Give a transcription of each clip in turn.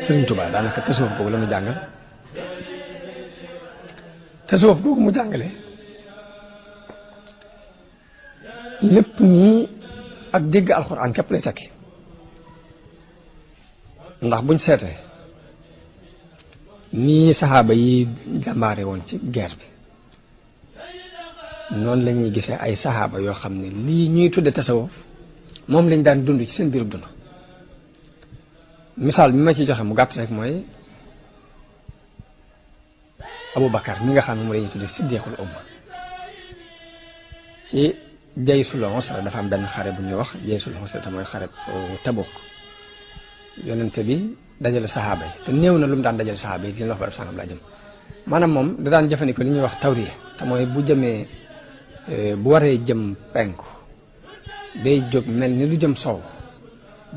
Sëriñ Tuubaa daanaka tasawuf googu la mu jàngal tasawuf googu mu jàngale lépp nii ak dégg alxuraan képp lay tekki ndax buñ seetee nii saxaaba yi jàmbaare woon ci guerre bi noonu la ñuy gisee ay saxaaba yoo xam ne lii ñuy tudde tasawuf moom lañ daan dund ci seen biirub dund misaal bi ma ci joxe mu gàtt rek mooy Abu Bakar mi nga xam ne mu la ñuy tudde siddiqul umma ci jaysul usra dafa am benn xare bu ñuy wax jaysul usra te mooy xare Tabuk yonente bi dajale saxaaba yi te néew na lu mu daan dajale saxaaba yi di leen wax barab sangam laa jëm maanaam moom da daan jëfandikoo li ñuy wax tawriya te mooy bu jëmee bu waree jëm penku day jóg mel ni lu jëm sow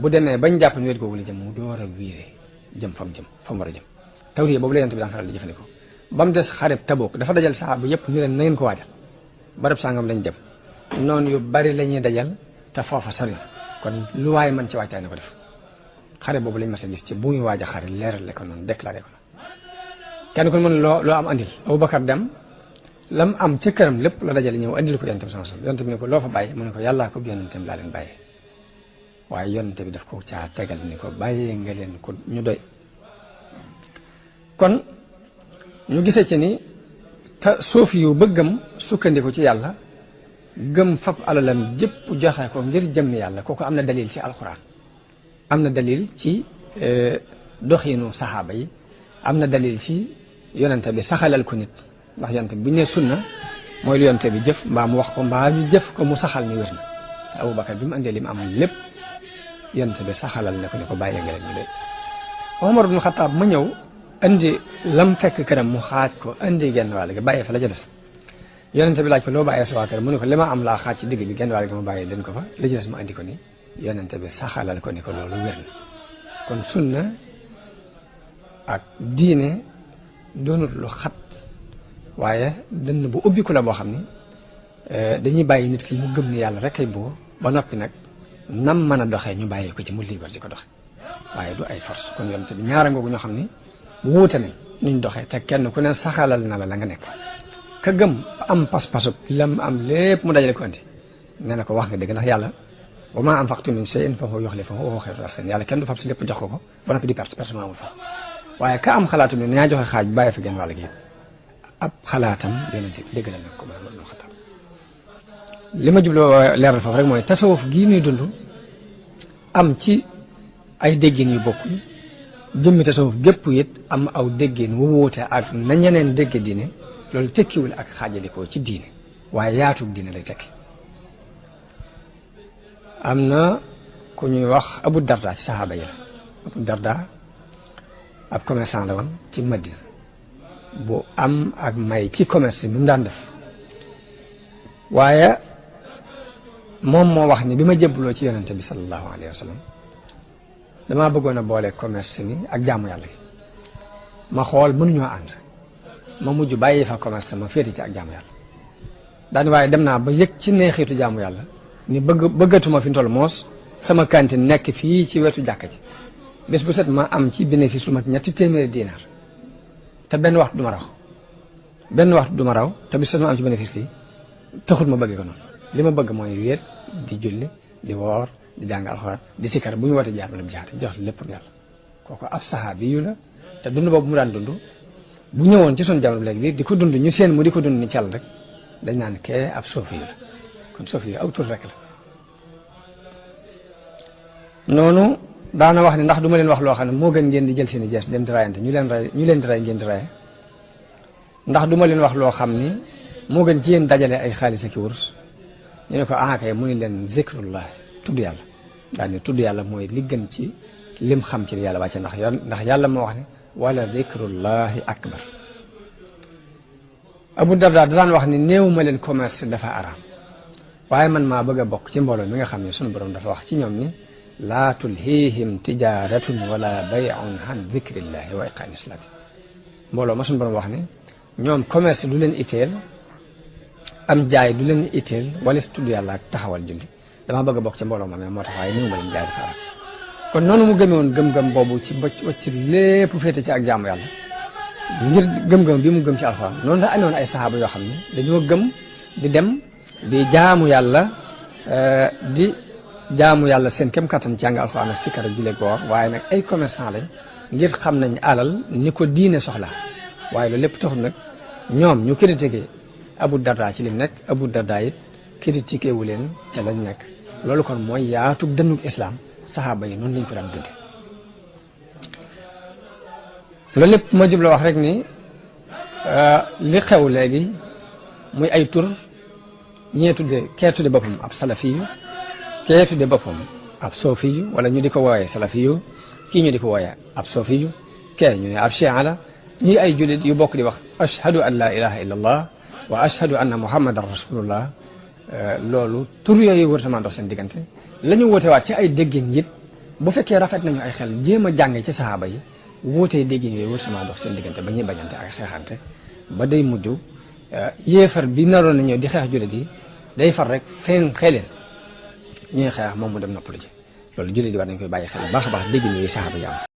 bu demee bañ jàpp ni wet googu la jëm mu door a wiire jëm fa mu war a jëm tawriya boobu la yonente bi daan faral di jëfandikoo ba mu des xareb Tabuk dafa dajal saxaaba yëpp ñu leen na ngeen ko waajal barab sangam lañ jëm noonu yu bari la ñuy dajal te foofa sori na kon lu waaye man ci waajtaay na ko def xare boobu lañ mas a gis ci bu muy waaj a xare leerale ko noonu déclaré ko noonu kenn ku ne mën loo am andil Aboubacar dem lam am ci këram lépp la dajale ñëw andil ko yonent bi sama yonent bi ne ko loo fa bàyyi mu ne ko yàllaa ko yonentam laa leen bàyyee waaye yonent bi daf ko caa tegal ni ko bàyyee nga leen ko ñu doy kon ñu gisee ci ni te suuf yu bëggam sukkandiku ci yàlla gëm fab alalam jëpp joxe ko ngir jëmmi yàlla kooku am na dalil ci alxuraan am na dalil ci doxinu saxaaba yi am na dalil ci yonente bi saxalal ko nit ndax yonente bi bu ñu nee sunna mooy lu yonente bi jëf mbaa mu wax ko mbaa ñu jëf ko mu saxal ni wér na te Aboubacar bi mu andee li mu am lépp yonente bi saxalal ne ko bàyyee nga leen ñu doy Omar ibn Xataab ma ñëw andi lam fekk këram mu xaaj ko andi genn wàll gi bàyyee fa la ca des yonente bi laaj ko loo bàyyee sa waa kër mu ne ko li ma am laa xaaj ci digg bi genn wàll gi ma bàyyee leen ko fa la ca des ma andi ko nii yonente bi saxalal ko ni ko loolu wér na kon sunna ak diine doonut lu xat waaye dënn bu ubbiku la boo xam ni dañuy bàyyi nit ki mu gëm ni yàlla rek ay buur ba noppi nag nam mën a doxee ñu bàyyi ko ci mu liibar di ko doxe waaye du ay force kon yonente bi ñaara ngoogu ñoo xam ni wuute nañ nuñ doxee te kenn ku ne saxalal na la nga nekk ka gëm am pas-pasub lam am lépp mu dajale ko andi nee na ko wax nga dëgg ndax yàlla wa maa anfaqtum min shay'in fa huwa yukhlifuhu wa huwa khayrul raasiqiin yàlla kenn du fab si lépp jox ko ba noppi di perte ma amul fa waaye ka am xalaatum ne ñaa joxe xaaj bàyyi fa genn wàll gi ab xalaatam yonente bi dëgg la nag ko ma lu xatam li ma jubloo leeral foofu rek mooy tasawuf gii nuy dund am ci ay déggin yu bokkul jëmmi tasawuf gépp it am aw déggin wu wuute ak na ñeneen dégg diine loolu tekkiwul ak xaajalikoo ci diine waaye yaatug diine lay tekki am na ku ñuy wax Abu Darda ci saxaaba yi la Abu Darda ab commerçant la woon ci Madina bu am ak may ci commerce bi mu daan def waaye moom moo wax ni bi ma jébbaloo ci yonente bi sallallahu alayhi wa sallam damaa bëggoon a boole commerce mi ak jaamu yàlla gi ma xool mënuñoo ànd ma mujj bàyyi fa commerce ma féeti ci ak jaamu yàlla daani waaye dem naa ba yëg ci neexiitu jaamu yàlla ni bëggatuma fi toll moos sama cantine nekk fii ci wetu jàkka ji bés bu set ma am ci bénéfice lu mat 300 dinar te benn waxtu du ma raw te bis set ma am ci bénéfice lii taxul ma bëgg ko noonu li ma bëgg mooy wéet di julli di woor di jàng alxuraan di sikkar bu ñu wootee jaar ba la jaate jox lépp yàlla kooku ab saxaabi yu la te dund boobu mu daan dund bu ñëwoon ci son jamono léegi bi di ko dund ñu seen mu di ko dund ni cal rek dañ naan kee ab soofi yu la kon soofi yu aw tur rek la noonu daana wax ne ndax du ma leen wax loo xam ne moo gën ngeen di jël seen i jees dem di rayante ñu leen di ray ngeen di raye ndax du ma leen wax loo xam ni moo gën ci yéen dajale ay xaalis ak i wurus ñu ne ko kay mu ni leen zikrullah tudd yàlla daal ni tudd yàlla mooy li gën ci lim xam ci li yàlla wàcce ndax yàlla moo wax ne wala zikrullahi akbar Abu Darda daan wax ni néew ma leen commerce dafa araam waaye man maa bëgg a bokk ci mbooloo mi nga xam ne sunu borom dafa wax ci ñoom ni laa tulhiihim tijaratun wala bay'un an zikrillahi wa iqaami salaati mbooloo ma sunu borom wax ne ñoom commerce du leen itteel am jaay du leen itteel wala si tudd yàlla ak taxawal julli damaa bëgg a bokk ci mbooloo ma moo tax waaye néew ma leen jaay dafa araam kon noonu mu gëmee woon gëm-gëm boobu ci wacc lépp féete ci ak jaamu yàlla ngir gëm-gëm bi mu gëm ci alxuraan noonu la amee woon ay saxaaba yoo xam ne dañoo gëm di dem di jaamu yàlla di jaamu yàlla seen kem kattan jàng alxuraan ak sikkar ak julli ak woor waaye nag ay commerçant lañ ngir xam nañ alal ni ko diine soxla waaye loolu lépp taxul nag ñoom ñu critiqué Abu Darda ci lim nekk Abu Darda it critiqué wu leen ca lañ nekk loolu kon mooy yaatug dënnug islam saxaaba yi noonu lañ ko daan dunde loolu lépp ma jubla wax rek ni li xew léegi muy ay tur ñee tudde kee tudde boppam ab salafiyu kee tudde boppam ab soofiyu wala ñu di ko wooyee salafiyu kii ñu di ko wooyee ab soofiyu kee ñu ne ab chia la ñuy ay jullit yu bokk di wax ashhadu an la ilaha illa allah wa ashhadu anna muhammadan rasulullah loolu tur yooyu wërtamaa dox seen diggante la ñu woote waat ci ay déggin it bu fekkee rafet nañu ay xel jéem a jànge ci saxaaba yi wootee déggin yooyu wërtamaa dox seen diggante ba ñuy bañante ak xeexante ba day mujj yéefar bi naroon na ñëw di xeex jullit yi day far rek feen xeleen ñuy xeex moom mu dem noppalu ji loolu jullit yi war nañ koy bàyyi xel bu baax a baax déggin yooyu saxaaba yi am